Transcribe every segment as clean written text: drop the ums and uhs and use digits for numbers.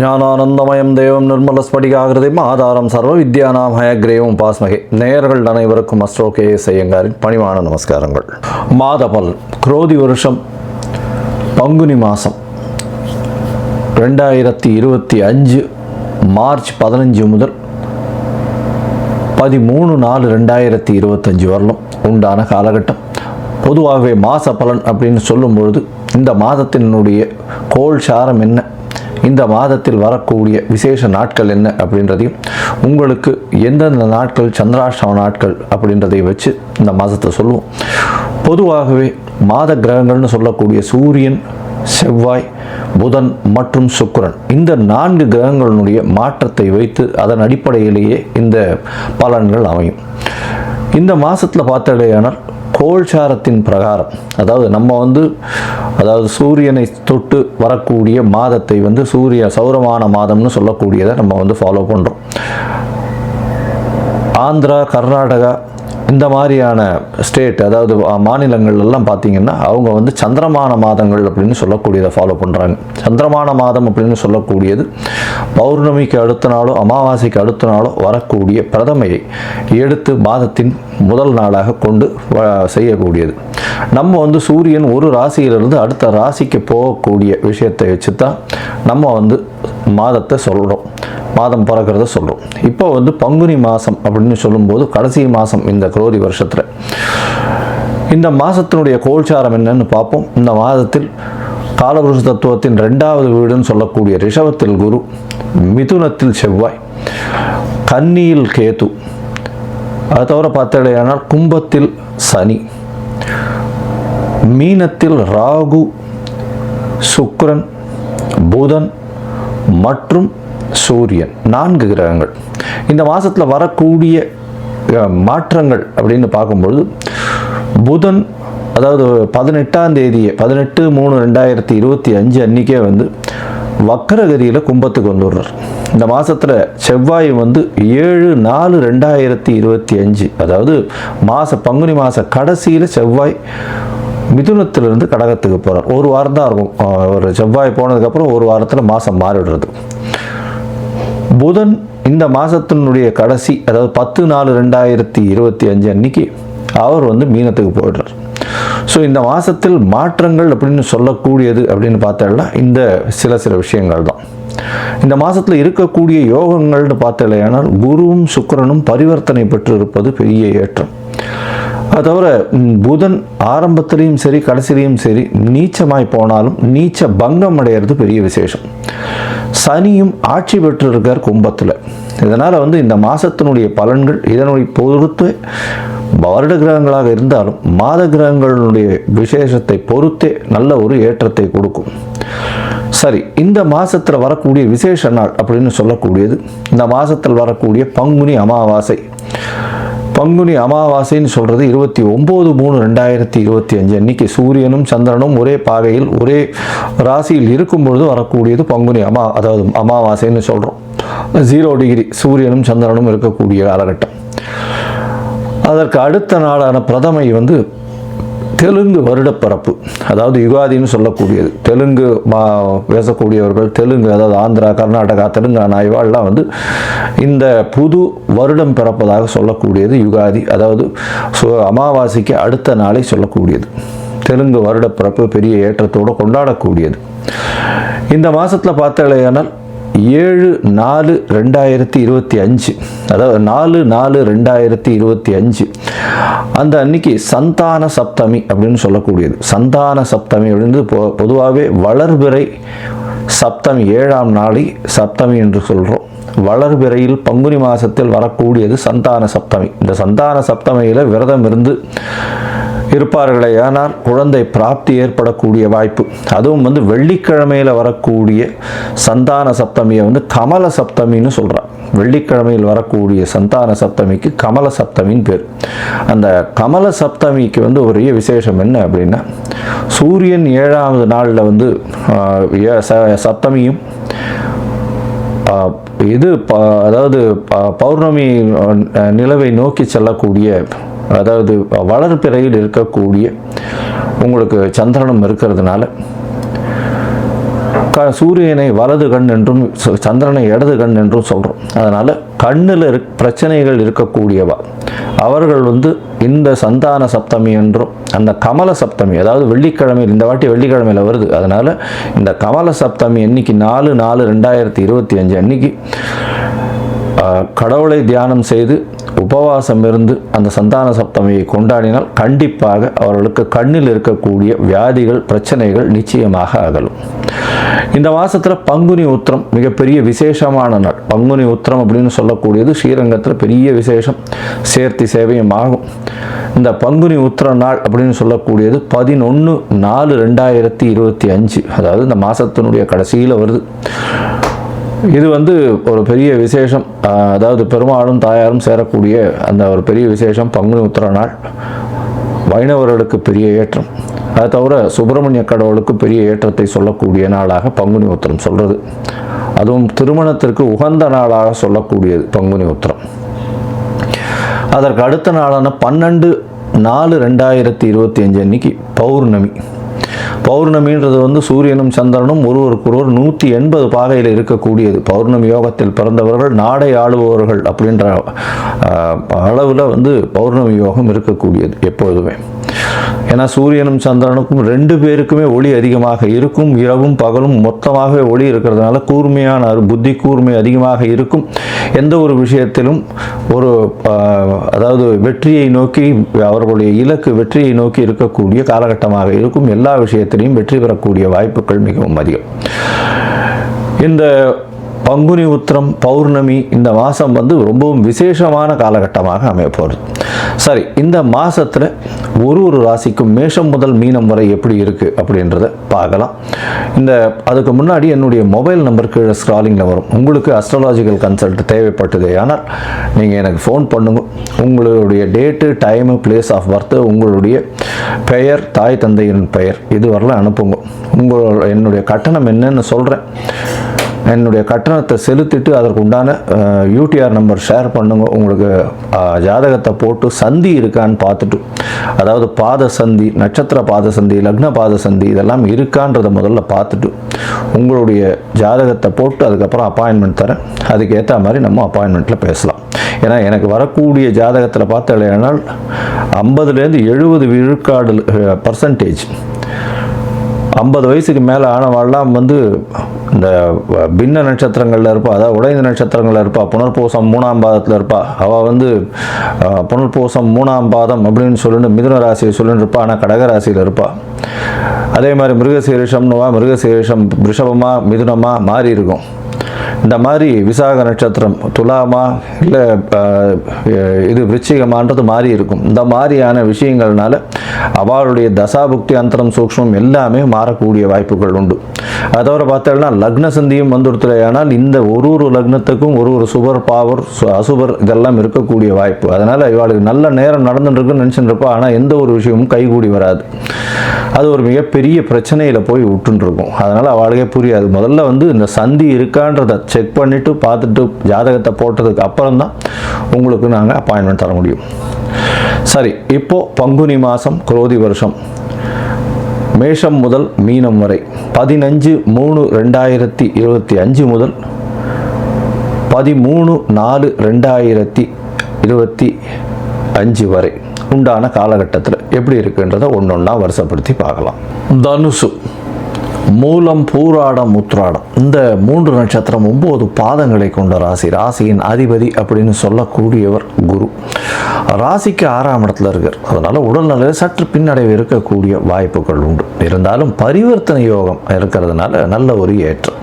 ஞானானந்தமயம் தேவம் நிர்மலஸ்படிகாகிருதிம் ஆதாரம் சர்வ வித்யானாம் ஹயக்ரேவம் பாஸ்மகே. நேயர்கள் அனைவருக்கும் அஸ்ட்ரோ கே.எஸ். ஐயங்காரின் பணிவான நமஸ்காரங்கள். மாதபல் குரோதி வருஷம் பங்குனி மாதம் 2025 மார்ச் 15 முதல் 13/4/2025 வரலும் உண்டான காலகட்டம். பொதுவாகவே மாத பலன் அப்படின்னு சொல்லும் பொழுது இந்த மாதத்தினுடைய கோள் சாரம் என்ன, இந்த மாதத்தில் வரக்கூடிய விசேஷ நாட்கள் என்ன அப்படின்றதையும், உங்களுக்கு எந்தெந்த நாட்கள் சந்திராஷ்டம நாட்கள் அப்படின்றதை வச்சு இந்த மாதத்தை சொல்லுவோம். பொதுவாகவே மாத கிரகங்கள்னு சொல்லக்கூடிய சூரியன், செவ்வாய், புதன் மற்றும் சுக்கிரன், இந்த 4 கிரகங்களுடைய மாற்றத்தை வைத்து அதன் அடிப்படையிலேயே இந்த பலன்கள் அமையும். இந்த மாதத்தில் பார்த்தடையானால் கோள்சாரத்தின் பிரகாரம், அதாவது நம்ம சூரியனை தொட்டு வரக்கூடிய மாதத்தை சௌரமான மாதம்னு சொல்லக்கூடியதை நம்ம ஃபாலோ பண்ணுறோம். ஆந்திரா, கர்நாடகா இந்த மாதிரியான ஸ்டேட், அதாவது மாநிலங்கள் எல்லாம் பார்த்திங்கன்னா அவங்க சந்திரமான மாதங்கள் அப்படின்னு சொல்லக்கூடியதை ஃபாலோ பண்ணுறாங்க. சந்திரமான மாதம் அப்படின்னு சொல்லக்கூடியது பௌர்ணமிக்கு அடுத்த நாளோ அமாவாசைக்கு அடுத்த நாளோ வரக்கூடிய பிரதமையை எடுத்து மாதத்தின் முதல் நாளாக கொண்டு செய்யக்கூடியது. நம்ம சூரியன் ஒரு ராசியிலிருந்து அடுத்த ராசிக்கு போகக்கூடிய விஷயத்தை வச்சு தான் நம்ம மாதத்தை சொல்கிறோம், மாதம் பிறக்கிறத சொல்கிறோம். இப்போ பங்குனி மாதம் அப்படின்னு சொல்லும்போது கடைசி மாதம் இந்த குரோதி வருஷத்தில். இந்த மாதத்தினுடைய கோள்சாரம் என்னன்னு பார்ப்போம். இந்த மாதத்தில் காலபுருஷ தத்துவத்தின் 2வது வீடுன்னு சொல்லக்கூடிய ரிஷபத்தில் குரு, மிதுனத்தில் செவ்வாய், கன்னியில் கேது, அது தவிர பார்த்தடையானால் கும்பத்தில் சனி, மீனத்தில் ராகு, சுக்கிரன், புதன் மற்றும் சூரியன், 4 கிரகங்கள். இந்த மாதத்தில் வரக்கூடிய மாற்றங்கள் அப்படின்னு பார்க்கும்பொழுது, புதன் அதாவது 18ஆம் தேதியே 18/3/2025 அன்றைக்கே வக்கரகதியில் கும்பத்துக்கு வந்துடுறார். இந்த மாதத்தில் செவ்வாய் 7/4/2025, அதாவது பங்குனி மாத கடைசியில் செவ்வாய் மிதுனத்திலிருந்து கடகத்துக்கு போகிறார். ஒரு வாரம் தான் இருக்கும். ஒரு செவ்வாய் போனதுக்கப்புறம் ஒரு வாரத்தில் மாதம் மாறிடுறது. புதன் இந்த மாதத்தினுடைய கடைசி, அதாவது 10/4/2025 அன்னைக்கு அவர் மீனத்துக்கு போயிடுறார். ஸோ இந்த மாதத்தில் மாற்றங்கள் அப்படின்னு சொல்லக்கூடியது அப்படின்னு பார்த்தோம்னா இந்த சில விஷயங்கள் தான். இந்த மாதத்தில் இருக்கக்கூடிய யோகங்கள்னு பார்த்தலையானால் குருவும் சுக்கிரனும் பரிவர்த்தனை பெற்று இருப்பது பெரிய ஏற்றம். அது தவிர புதன் ஆரம்பத்திலையும் சரி கடைசிலையும் சரி நீச்சமாய் போனாலும் நீச்ச பங்கம் அடைகிறது பெரிய விசேஷம். சனியும் ஆட்சி பெற்று இருக்கார் கும்பத்தில். இதனால் இந்த மாதத்தினுடைய பலன்கள் இதனுடைய பொறுத்து வருட கிரகங்களாக இருந்தாலும் மாத கிரகங்களுடைய விசேஷத்தை பொறுத்தே நல்ல ஒரு ஏற்றத்தை கொடுக்கும். சரி, இந்த மாதத்தில் வரக்கூடிய விசேஷ நாள் அப்படின்னு சொல்லக்கூடியது இந்த மாதத்தில் வரக்கூடிய பங்குனி அமாவாசை. பங்குனி அமாவாசைன்னு சொல்கிறது 29/3/2025 அன்னைக்கு சூரியனும் சந்திரனும் ஒரே பாகையில் ஒரே ராசியில் இருக்கும் பொழுது வரக்கூடியது பங்குனி அதாவது அமாவாசைன்னு சொல்கிறோம். 0 டிகிரி சூரியனும் சந்திரனும் இருக்கக்கூடிய காலகட்டம். அதற்கு அடுத்த நாளான பிரதமை தெலுங்கு வருடப்பிறப்பு, அதாவது யுகாதின்னு சொல்லக்கூடியது. தெலுங்கு பேசக்கூடியவர்கள், தெலுங்கு அதாவது ஆந்திரா, கர்நாடகா, தெலுங்கானா இவாள்லாம் இந்த புது வருடம் பிறப்பதாக சொல்லக்கூடியது யுகாதி, அதாவது அமாவாசைக்கு அடுத்த நாளை சொல்லக்கூடியது. தெலுங்கு வருடப்பிறப்பு பெரிய ஏற்றத்தோடு கொண்டாடக்கூடியது. இந்த மாதத்தில் பார்த்தாலேயானால் 7/4/2025, அதாவது 4/4/2025 அந்த அன்னைக்கு சந்தான சப்தமி அப்படின்னு சொல்லக்கூடியது. சந்தான சப்தமி அப்படின்றது பொதுவாகவே வளர்பிறை சப்தமி, 7ஆம் நாளை சப்தமி என்று சொல்கிறோம். வளர்பிறையில் பங்குனி மாதத்தில் வரக்கூடியது சந்தான சப்தமி. இந்த சந்தான சப்தமியில் விரதம் இருந்து இருப்பார்களே ஆனால் குழந்தை பிராப்தி ஏற்படக்கூடிய வாய்ப்பு. அதுவும் வெள்ளிக்கிழமையில் வரக்கூடிய சந்தான சப்தமியை கமல சப்தமின்னு சொல்கிறார். வெள்ளிக்கிழமையில் வரக்கூடிய சந்தான சப்தமிக்கு கமல சப்தமின்னு பேர். அந்த கமல சப்தமிக்கு ஒரே விசேஷம் என்ன அப்படின்னா, சூரியன் 7ஆவது நாளில் சப்தமியும் அதாவது பௌர்ணமி நிலவை நோக்கி செல்லக்கூடிய, அதாவது வளர்பிறையில் இருக்கக்கூடிய உங்களுக்கு சந்திரனும் இருக்கிறதுனால சூரியனை வலது கண் என்றும் சந்திரனை இடது கண் என்றும் சொல்கிறோம். அதனால் கண்ணில் பிரச்சனைகள் இருக்கக்கூடியவா அவர்கள் இந்த சந்தான சப்தமி என்றும் அந்த கமல சப்தமி, அதாவது வெள்ளிக்கிழமையில், இந்த வாட்டி வெள்ளிக்கிழமையில் வருது, அதனால் இந்த கமல சப்தமி அன்னைக்கு 4/4/2025 அன்னைக்கு கடவுளை தியானம் செய்து உபவாசம் இருந்து அந்த சந்தான சப்தமியை கொண்டாடினால் கண்டிப்பாக அவர்களுக்கு கண்ணில் இருக்கக்கூடிய வியாதிகள் பிரச்சனைகள் நிச்சயமாக அகலும். இந்த மாதத்தில் பங்குனி உத்திரம் மிகப்பெரிய விசேஷமான நாள். பங்குனி உத்திரம் அப்படின்னு சொல்லக்கூடியது ஸ்ரீரங்கத்தில் பெரிய விசேஷம், சேர்த்தி சேவையும் ஆகும். இந்த பங்குனி உத்திர நாள் அப்படின்னு சொல்லக்கூடியது 11/4/2025, அதாவது இந்த மாதத்தினுடைய கடைசியில் வருது. இது ஒரு பெரிய விசேஷம், அதாவது பெருமாளும் தாயாரும் சேரக்கூடிய அந்த ஒரு பெரிய விசேஷம் பங்குனி உத்திர நாள். வைணவர்களுக்கு பெரிய ஏற்றம், அதை தவிர சுப்பிரமணிய கடவுளுக்கு பெரிய ஏற்றத்தை சொல்லக்கூடிய நாளாக பங்குனி உத்திரம் சொல்கிறது. அதுவும் திருமணத்திற்கு உகந்த நாளாக சொல்லக்கூடியது பங்குனி உத்திரம். அதற்கு அடுத்த நாளான 12/4/2025 அன்னைக்கு பௌர்ணமி. பௌர்ணமின்றது சூரியனும் சந்திரனும் ஒருவருக்கொருவர் 180 பாகையில் இருக்கக்கூடியது. பௌர்ணமி யோகத்தில் பிறந்தவர்கள் நாடை ஆளுபவர்கள் அப்படின்ற அளவில் பௌர்ணமி யோகம் இருக்கக்கூடியது எப்பொழுதுமே. ஏன்னா சூரியனும் சந்திரனுக்கும் 2 பேருக்குமே ஒளி அதிகமாக இருக்கும். இரவும் பகலும் மொத்தமாகவே ஒளி இருக்கிறதுனால கூர்மையான புத்தி கூர்மை அதிகமாக இருக்கும். எந்த ஒரு விஷயத்திலும் அதாவது வெற்றியை நோக்கி, அவர்களுடைய இலக்கு வெற்றியை நோக்கி இருக்கக்கூடிய காலகட்டமாக இருக்கும். எல்லா விஷயத்திலையும் வெற்றி பெறக்கூடிய வாய்ப்புகள் மிகவும் அதிகம். இந்த பங்குனி உத்திரம் பௌர்ணமி இந்த மாதம் ரொம்பவும் விசேஷமான காலகட்டமாக அமையப்போகுது. சரி, இந்த மாதத்தில் ஒரு ராசிக்கும் மேஷம் முதல் மீனம் வரை எப்படி இருக்குது அப்படின்றத பார்க்கலாம். அதுக்கு முன்னாடி என்னுடைய மொபைல் நம்பர் கீழே ஸ்க்ராலிங்கில் வரும். உங்களுக்கு அஸ்ட்ராலாஜிக்கல் கன்சல்ட் தேவைப்பட்டது ஆனால் நீங்கள் எனக்கு ஃபோன் பண்ணுங்க. உங்களுடைய date, time, place of birth, உங்களுடைய பெயர், தாய் தந்தையின் பெயர் இது வரலாம் அனுப்புங்க. என்னுடைய கட்டணம் என்னன்னு சொல்கிறேன். என்னுடைய கட்டணத்தை செலுத்திட்டு அதற்கு உண்டான யூடிஆர் நம்பர் ஷேர் பண்ணுங்க. உங்களுக்கு ஜாதகத்தை போட்டு சந்தி இருக்கான்னு பார்த்துட்டு, அதாவது பாத சந்தி, நட்சத்திர பாத சந்தி, லக்ன பாத சந்தி இதெல்லாம் இருக்கான்றதை முதல்ல பார்த்துட்டு உங்களுடைய ஜாதகத்தை போட்டு அதுக்கப்புறம் அப்பாயின்மெண்ட் தரேன். அதுக்கு ஏற்ற மாதிரி நம்ம அப்பாயின்மெண்ட்டில் பேசலாம். ஏன்னா எனக்கு வரக்கூடிய ஜாதகத்தில் பார்த்தாலேனால் 50லேருந்து 70 விழுக்காடு பர்சன்டேஜ் 50 வயசுக்கு மேலே ஆனவாள்லாம் இந்த பின்ன நட்சத்திரங்களில் இருப்பா, அதாவது உடைந்த நட்சத்திரங்களில் இருப்பா, புனர்பூசம் 3ஆம் பாதத்தில் இருப்பா. அவள் புனர்பூசம் 3ஆம் பாதம் அப்படின்னு சொல்லிட்டு மிதுன ராசியை சொல்லிட்டு இருப்பா, ஆனால் கடகராசியில் இருப்பா. அதே மாதிரி மிருகசீரிஷம்னுவா, மிருகசீரிஷம் ரிஷபமா மிதுனமா மாறி இருக்கும். இந்த மாதிரி விசாக நட்சத்திரம் துலாமா இல்லை இது விருச்சிகமான்றது மாறி இருக்கும். இந்த மாதிரியான விஷயங்கள்னால அவளுடைய தசாபுக்தி அந்தரம் சூக்ஷ்மம் எல்லாமே மாறக்கூடிய வாய்ப்புகள் உண்டு. அதை தவிர பார்த்தோம்னா லக்ன சந்தியும் ஆனால் இந்த ஒரு லக்னத்துக்கும் ஒரு சுபர் பாவர் அசுபர் இதெல்லாம் இருக்கக்கூடிய வாய்ப்பு. அதனால் இவளுக்கு நல்ல நேரம் நடந்துட்டுருக்குன்னு நினச்சிட்டு இருப்பா, ஆனால் எந்த ஒரு விஷயமும் கைகூடி வராது. அது ஒரு மிகப்பெரிய பிரச்சனையில் போய் விட்டுருக்கும். அதனால் அவளுக்கே புரியாது. முதல்ல இந்த சந்தி இருக்கான்றதை செக் பண்ணிவிட்டு பார்த்துட்டு ஜாதகத்தை போட்டதுக்கு அப்புறம் தான் உங்களுக்கு நாங்கள் அப்பாயின்மெண்ட் தர முடியும். சரி, இப்போது பங்குனி மாதம் குரோதி வருஷம் மேஷம் முதல் மீனம் வரை 15/3/2025 முதல் 13/4/2025 வரை உண்டான காலகட்டத்தில் எப்படி இருக்குன்றதை ஒன்றொன்னா வருஷப்படுத்தி பார்க்கலாம். தனுசு, மூலம், பூராடம், உத்ராடம் இந்த 3 நட்சத்திரம் 9 பாதங்களை கொண்ட ராசி. ராசியின் அதிபதி அப்படின்னு சொல்லக்கூடியவர் குரு. ராசிக்கு 6ஆம் இடத்துல இருக்கார். அதனால உடல்நிலையில் சற்று பின்னடைவு இருக்கக்கூடிய வாய்ப்புகள் உண்டு. இருந்தாலும் பரிவர்த்தனை யோகம் இருக்கிறதுனால நல்ல ஒரு ஏற்றம்.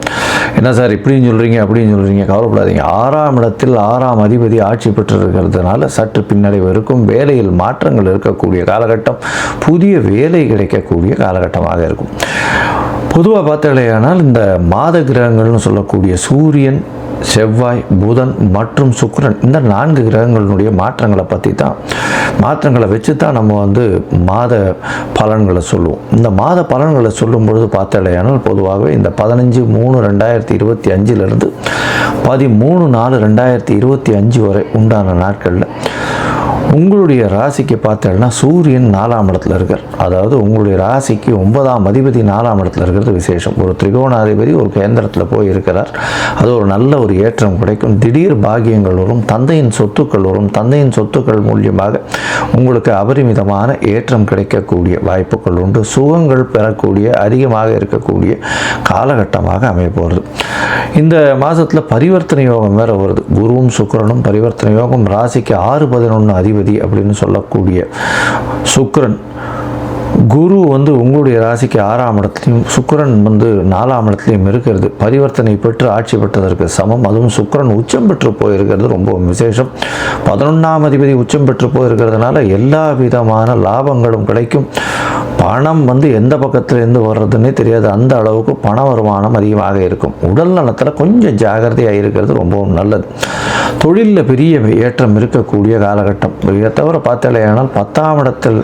என்ன சார் இப்படின்னு சொல்கிறீங்க அப்படின்னு சொல்கிறீங்க, கவலைப்படாதீங்க. 6ஆம் இடத்தில் 6ஆம் அதிபதி ஆட்சி பெற்று இருக்கிறதுனால சற்று பின்னடைவு இருக்கும். வேலையில் மாற்றங்கள் இருக்கக்கூடிய காலகட்டம், புதிய வேலை கிடைக்கக்கூடிய காலகட்டமாக இருக்கும். பொதுவாக பார்த்தாலேயானால் இந்த மாத கிரகங்கள்னு சொல்லக்கூடிய சூரியன், செவ்வாய், புதன் மற்றும் சுக்கிரன் இந்த 4 கிரகங்களுடைய மாற்றங்களை பற்றி தான், மாற்றங்களை வச்சு தான் நம்ம மாத பலன்களை சொல்லுவோம். இந்த மாத பலன்களை சொல்லும் பொழுது பார்த்தாலேயானால் பொதுவாகவே இந்த 15/3/2025 13/4/2025 வரை உண்டான நாட்களில் உங்களுடைய ராசிக்கு பார்த்தேன்னா சூரியன் 4ஆம் இடத்துல இருக்கார். அதாவது உங்களுடைய ராசிக்கு 9ஆம் அதிபதி 4ஆம் இடத்துல இருக்கிறது விசேஷம். ஒரு திரிகோணாதிபதி ஒரு கேந்திரத்தில் போய் இருக்கிறார். அது ஒரு நல்ல ஒரு ஏற்றம் கிடைக்கும். திடீர் பாகியங்கள் வரும், தந்தையின் சொத்துக்கள் வரும். தந்தையின் சொத்துக்கள் மூலியமாக உங்களுக்கு அபரிமிதமான ஏற்றம் கிடைக்கக்கூடிய வாய்ப்புகள் உண்டு. சுகங்கள் பெறக்கூடிய அதிகமாக இருக்கக்கூடிய காலகட்டமாக அமைய போகிறது. இந்த மாதத்தில் பரிவர்த்தனை யோகம் வேறு வருது. குருவும் சுக்கிரனும் பரிவர்த்தனை யோகம். ராசிக்கு 6-11 அதிபதி அப்படின்னு சொல்லக்கூடிய சுக்கிரன், குரு வந்து உங்களுடைய ராசிக்கு 6ஆம் இடத்துலையும் சுக்கிரன் வந்து 4ஆம் இடத்துலையும் இருக்கிறது பரிவர்த்தனை பெற்று ஆட்சி பெற்றதற்கு சமம். அதுவும் சுக்கிரன் உச்சம் பெற்று போயிருக்கிறது ரொம்ப விசேஷம். 11ஆம் அதிபதி உச்சம் பெற்று போயிருக்கிறதுனால எல்லா விதமான லாபங்களும் கிடைக்கும். பணம் வந்து எந்த பக்கத்துலேருந்து வர்றதுன்னே தெரியாது, அந்த அளவுக்கு பண வருமானம் அதிகமாக இருக்கும். உடல் நலத்தில் கொஞ்சம் ஜாகிரதையாக இருக்கிறது ரொம்பவும் நல்லது. தொழிலில் பெரிய ஏற்றம் இருக்கக்கூடிய காலகட்டம். இதை தவிர பார்த்தாலேயானால் 10ஆம் இடத்தில்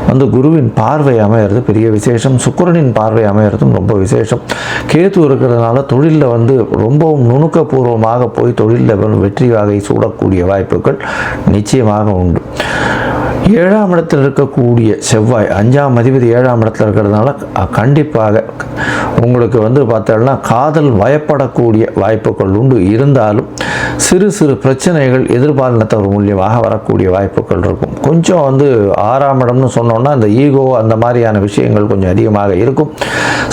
வந்து குருவின் பார்வை அமையிறது பெரிய விசேஷம். சுக்கிரனின் பார்வை அமையிறதும் ரொம்ப விசேஷம். கேது இருக்கிறதுனால தொழிலில் வந்து ரொம்பவும் நுணுக்கபூர்வமாக போய் தொழிலில் வெற்றி வகை சூடக்கூடிய வாய்ப்புகள் நிச்சயமாக உண்டு. 7ஆம் இடத்தில் இருக்கக்கூடிய செவ்வாய் 5ஆம் அதிபதி 7ஆம் இடத்தில் இருக்கிறதுனால கண்டிப்பாக உங்களுக்கு வந்து பார்த்தோம்னா காதல் வயப்படக்கூடிய வாய்ப்புகள் உண்டு. இருந்தாலும் சிறு சிறு பிரச்சனைகள் எதிர்பாலினத்தவர் மூலியமாக வரக்கூடிய வாய்ப்புகள் இருக்கும். கொஞ்சம் வந்து 6ஆம் இடம்னு சொன்னோன்னா அந்த ஈகோ அந்த மாதிரியான விஷயங்கள் கொஞ்சம் அதிகமாக இருக்கும்.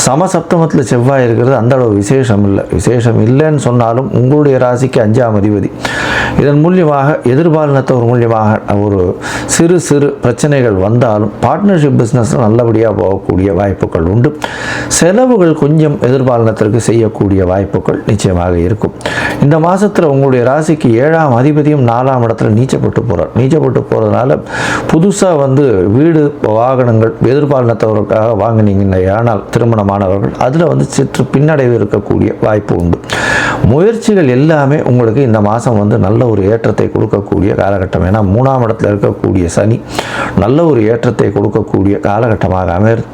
சமசப்தமத்தில் செவ்வாய் இருக்கிறது அந்த அளவு விசேஷம் இல்லை. விசேஷம் இல்லைன்னு சொன்னாலும் உங்களுடைய ராசிக்கு 5ஆம் அதிபதி. இதன் மூலியமாக எதிர்பாலினத்தவர் மூலியமாக ஒரு சிறு சிறு பிரச்சனைகள் வந்தாலும் பார்ட்னர்ஷிப் பிஸ்னஸ் நல்லபடியாக போகக்கூடிய வாய்ப்புகள் உண்டு. செலவுகள் கொஞ்சம் எதிர்பாலினத்திற்கு செய்யக்கூடிய வாய்ப்புகள் நிச்சயமாக இருக்கும். இந்த மாதத்தில் உங்களுடைய ராசிக்கு 7ஆம் அதிபதியும் 4ஆம் இடத்துல நீச்சப்பட்டு போகிறார். நீச்சப்பட்டு போகிறதுனால புதுசாக வந்து வீடு வாகனங்கள் எதிர்பாலினத்தவருக்காக வாங்கினீங்கன்னா ஆனால் திருமணமானவர்கள் அதில் வந்து சிற்று பின்னடைவு இருக்கக்கூடிய வாய்ப்பு உண்டு. முயற்சிகள் எல்லாமே உங்களுக்கு இந்த மாதம் வந்து நல்ல ஒரு ஏற்றத்தை கொடுக்கக்கூடிய காலகட்டம். ஏன்னா 3ஆம் இடத்துல இருக்கக்கூடிய சனி நல்ல ஒரு ஏற்றத்தை கொடுக்கக்கூடிய காலகட்டமாக அமைகிறது.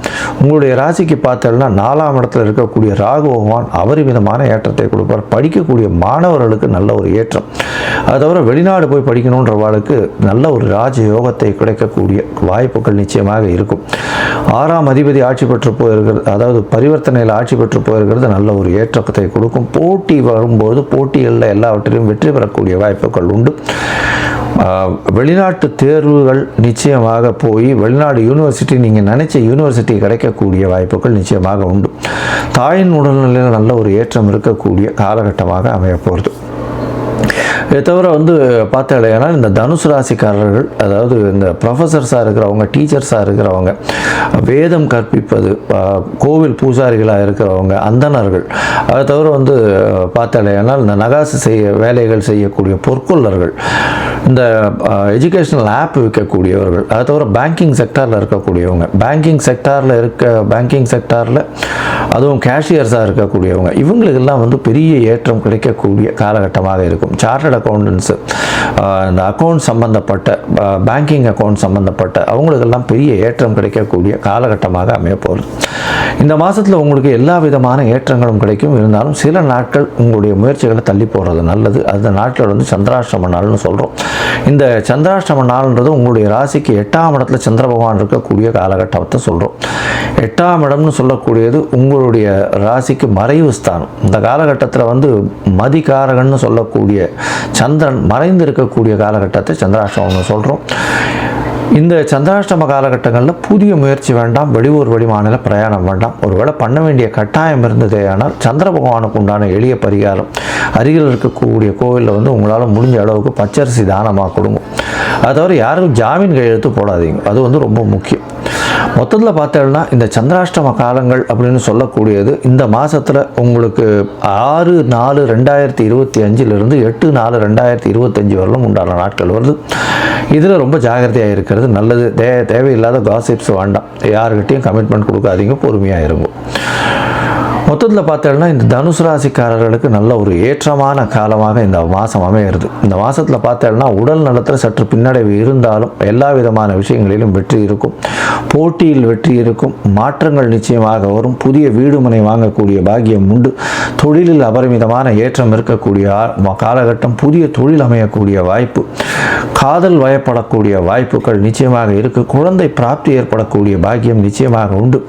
உங்களுடைய ராசிக்கு பார்த்தோம்னா 4ஆம் இடத்துல இருக்கக்கூடிய ராகு பகவான் அபரிமிதமான ஏற்றத்தை கொடுப்பார். படிக்கக்கூடிய மாணவர்களுக்கு நல்ல ஒரு ஏற்றம். அது தவிர வெளிநாடு போய் படிக்கணுன்றவாளுக்கு நல்ல ஒரு ராஜயோகத்தை கிடைக்கக்கூடிய வாய்ப்புகள் நிச்சயமாக இருக்கும். 6ஆம் அதிபதி ஆட்சி பெற்று போயிருக்கிறது, அதாவது பரிவர்த்தனையில் ஆட்சி பெற்று போயிருக்கிறது நல்ல ஒரு ஏற்றத்தை கொடுக்கும். போட்டி வரும்போது போட்டிகளில் எல்லாவற்றிலும் வெற்றி பெறக்கூடிய வாய்ப்புகள் உண்டு. வெளிநாட்டு தேர்வுகள் நிச்சயமாக போய் வெளிநாடு யூனிவர்சிட்டி நீங்கள் நினைச்ச யூனிவர்சிட்டி கிடைக்கக்கூடிய வாய்ப்புகள் நிச்சயமாக உண்டு. தாயின் உடல்நிலையில் நல்ல ஒரு ஏற்றம் இருக்கக்கூடிய காலகட்டமாக அமைய போகிறது. இதை தவிர வந்து பார்த்தாலேனா இந்த தனுசு ராசிக்காரர்கள், அதாவது இந்த ப்ரொஃபஸர்ஸாக இருக்கிறவங்க, டீச்சர்ஸாக இருக்கிறவங்க, வேதம் கற்பிப்பது, கோவில் பூசாரிகளாக இருக்கிறவங்க, அந்தணர்கள், அதை தவிர வந்து பார்த்தாலேனா இந்த நகாசு வேலைகள் செய்யக்கூடிய பொற்கொள்ளர்கள், இந்த எஜுகேஷனல் ஆப் விற்கக்கூடியவர்கள், அதை தவிர பேங்கிங் செக்டாரில் இருக்கக்கூடியவங்க, பேங்கிங் செக்டாரில் அதுவும் கேஷியர்ஸாக இருக்கக்கூடியவங்க, இவங்களுக்கெல்லாம் வந்து பெரிய ஏற்றம் கிடைக்கக்கூடிய காலகட்டமாக இருக்கும். சார்ட்டர்ட் அக்கௌண்டன்ஸு, இந்த அக்கௌண்ட் சம்பந்தப்பட்ட பேங்கிங் அக்கௌண்ட் சம்பந்தப்பட்ட அவங்களுக்கெல்லாம் பெரிய ஏற்றம் கிடைக்கக்கூடிய காலகட்டமாக அமைய போகிறது. இந்த மாதத்தில் உங்களுக்கு எல்லா விதமான ஏற்றங்களும் கிடைக்கும். இருந்தாலும் சில நாட்கள் உங்களுடைய முயற்சிகளை தள்ளி போகிறது நல்லது. அந்த நாட்கள் வந்து சந்திராஷ்டம நாள்னு சொல்கிறோம். இந்த சந்திராஷ்டம நாள்ன்றது உங்களுடைய ராசிக்கு 8ஆம் இடத்துல சந்திர பகவான் இருக்கக்கூடிய காலகட்டத்தை சொல்கிறோம். 8ஆம் இடம்னு சொல்லக்கூடியது உங்களுடைய ராசிக்கு மறைவு ஸ்தானம். இந்த காலகட்டத்தில் வந்து மதிகாரகன்னு சொல்லக்கூடிய சந்திரன் மறைந்து இருக்கக்கூடிய காலகட்டத்தை சந்திராஷ்டமம்னு சொல்கிறோம். இந்த சந்திராஷ்டம காலகட்டங்களில் புதிய முயற்சி வேண்டாம், வெளியூர் வெளிமாநில பிரயாணம் வேண்டாம். ஒருவேளை பண்ண வேண்டிய கட்டாயம் இருந்ததே ஆனால் சந்திர பகவானுக்கு உண்டான எளிய பரிகாரம், அருகில் இருக்கக்கூடிய கோவிலில் வந்து உங்களால் முடிஞ்ச அளவுக்கு பச்சரிசி தானமாக கொடுங்க. அது தவிர யாரும் ஜாமீன் கையெழுத்து போடாதீங்க, அது வந்து ரொம்ப முக்கியம். மொத்தத்தில் பார்த்தோம்னா இந்த சந்திராஷ்டம காலங்கள் அப்படின்னு சொல்லக்கூடியது இந்த மாதத்தில் உங்களுக்கு 6/4/2025 8/4/2025 வரலும் உண்டான நாட்கள் வருது. இதில் ரொம்ப ஜாகிரதையாக இருக்கிறது நல்லது. தேவையில்லாத காசிப்ஸ் வேண்டாம், யாருக்கிட்டையும் கமிட்மெண்ட் கொடுக்காதீங்க, பொறுமையாக இருக்கும். மொத்தத்தில் பார்த்தோம்னா இந்த தனுசு ராசிக்காரர்களுக்கு நல்ல ஒரு ஏற்றமான காலமாக இந்த மாதம் அமையிறது. இந்த மாதத்தில் பார்த்தோம்னா உடல் நலத்தில் சற்று பின்னடைவு இருந்தாலும் எல்லா விதமான விஷயங்களிலும் வெற்றி இருக்கும், போட்டியில் வெற்றி இருக்கும், மாற்றங்கள் நிச்சயமாக வரும், புதிய வீடு மனை வாங்கக்கூடிய பாக்கியம் உண்டு, தொழிலில் அபரிமிதமான ஏற்றம் இருக்கக்கூடிய காலகட்டம், புதிய தொழில் அமையக்கூடிய வாய்ப்பு, காதல் வயப்படக்கூடிய வாய்ப்புகள் நிச்சயமாக இருக்குது, குழந்தை பிராப்தி ஏற்படக்கூடிய பாக்கியம் நிச்சயமாக உண்டு.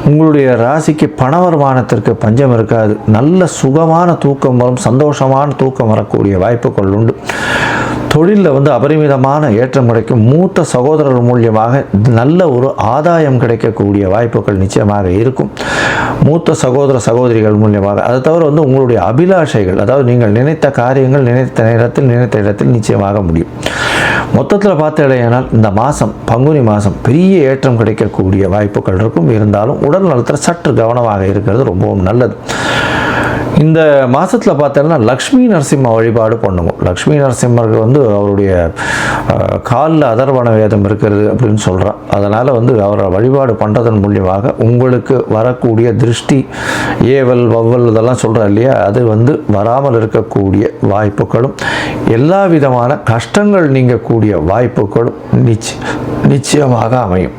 உங்களுடைய ராசிக்கு பண வருமானத்திற்கு பஞ்சம் இருக்காது, நல்ல சுகமான தூக்கம் வரும், சந்தோஷமான தூக்கம் வரக்கூடிய வாய்ப்புகள் உண்டு. தொழிலில் அபரிமிதமான ஏற்றம் கிடைக்கும், மூத்த சகோதரர் மூலியமாக நல்ல ஒரு ஆதாயம் கிடைக்கக்கூடிய வாய்ப்புகள் நிச்சயமாக இருக்கும். மூத்த சகோதர சகோதரிகள் மூலியமாக, அதை தவிர உங்களுடைய அபிலாஷைகள், அதாவது நீங்கள் நினைத்த காரியங்கள் நினைத்த நேரத்தில் நினைத்த இடத்தில் நிச்சயமாக முடியும். மொத்தத்தில் பார்த்தீங்கன்னா இந்த மாதம் பங்குனி மாதம் பெரிய ஏற்றம் கிடைக்கக்கூடிய வாய்ப்புகள் இருக்கும். இருந்தாலும் உடல் நலத்தில் சற்று கவனமாக இருக்கிறது ரொம்பவும் நல்லது. இந்த மாதத்தில் பார்த்தோம்னா லக்ஷ்மி நரசிம்ம வழிபாடு பண்ணுவோம். லக்ஷ்மி நரசிம்மருக்கு அவருடைய காலில் அதர்வண வேதம் இருக்கிறது அப்படின்னு சொல்கிறான். அதனால் அவரை வழிபாடு பண்ணுறதன் மூலியமாக உங்களுக்கு வரக்கூடிய திருஷ்டி, ஏவல், வவ்வல் இதெல்லாம் சொல்கிறோம் இல்லையா, அது வராமல் இருக்கக்கூடிய வாய்ப்புகளும், எல்லா விதமான கஷ்டங்கள் நீங்கக்கூடிய வாய்ப்புகளும் நிச்சயமாக அமையும்.